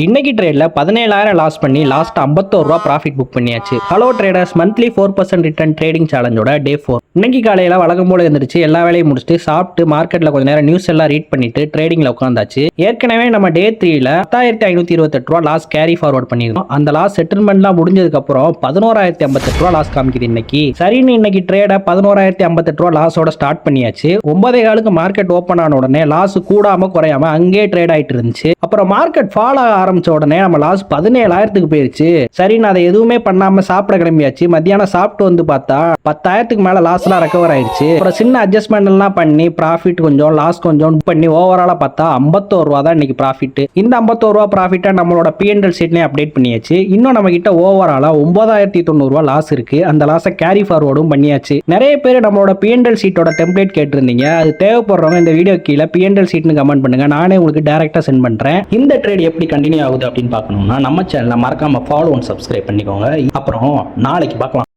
இன்னைக்கு ட்ரேட்ல 17,000 லாஸ் பண்ணி லாஸ்ட் 51 ரூபா ப்ராஃபிட் புக் பண்ணியாச்சு. Hello traders, monthly 4% return trading சேலஞ்சோட டே 4. இன்னைக்கு காலையில வழக்கம் போல இருந்துச்சு, எல்லா வேலையும் முடிச்சுட்டு சாப்பிட்டு மார்க்கெட்ல கொஞ்ச நேரம் நியூஸ் எல்லாம் ரீட் பண்ணிட்டு ட்ரேடிங்ல உட்காந்தாச்சு. ஏற்கனவே நம்ம டே 3ல 10,528 ரூபா லாஸ் கேரி ஃபார்வர்ட் பண்ணிருந்தோம். அந்த லாஸ் செட்டில்மெண்ட்லாம் முடிஞ்சதுக்கு அப்புறம் 11,058 ரூபா லாஸ் காமிக்குது இன்னைக்கு. சரின்னு இன்னைக்கு ட்ரேட 11,058 ரூபா லாஸோட ஸ்டார்ட் பண்ணியாச்சு. 9:15 மார்க்கெட் ஓபன் ஆன உடனே லாஸ் கூடாம குறையாம அங்கே ட்ரேட் ஆயிட்டு இருந்துச்சு. அப்புறம் மார்க்கெட் ஃபால் ஆக ஆரம்பிச்ச உடனே நம்ம லாஸ் 17,000க்கு போயிருச்சு. சரி, நான் அதை எதுவுமே பண்ணாம சாப்பிட கிளம்பியாச்சு. மத்தியானம் சாப்பிட்டு வந்து பார்த்தா 10,000க்கு மேல லாஸ் எல்லாம் ரெக்கவர் ஆயிடுச்சு. அப்புறம் சின்ன அட்ஜஸ்ட்மெண்ட் எல்லாம் பண்ணி ப்ராஃபிட் கொஞ்சம் லாஸ் கொஞ்சம் பண்ணி ஓவராலா பார்த்தா 51 ரூபா தான் இன்னைக்கு ப்ராஃபிட். இந்த 51 ரூபா ப்ராஃபிட்டை நம்மளோட P&L ஷீட்லயே அப்டேட் பண்ணியாச்சு. இன்னும் நம்ம கிட்ட ஓவராலா 9,090 ரூபா லாஸ் இருக்கு. அந்த லாஸை கேரி ஃபார்வர்டும் பண்ணியாச்சு. நிறைய பேர் நம்மளோட P&L ஷீட்டோட டெம்ப்ளேட் கேட்டிருந்தீங்க. அது தேவைப்படுறவங்க இந்த வீடியோ கீழே P&L ஷீட்னு கமெண்ட் பண்ணுங்க, நானே உங்களுக்கு டைரக்டா சென்ட் பண்றேன். இந்த ட்ரேட் எப்படி கண்டினியூ ஆகுது அப்படின்னு பார்க்கணும்னா நம்ம சேனலை மறக்காம ஃபாலோ அண்ட் சப்ஸ்கிரைப் பண்ணிக்கோங்க. அப்புறம் நாளைக்கு பார்க்கலாம்.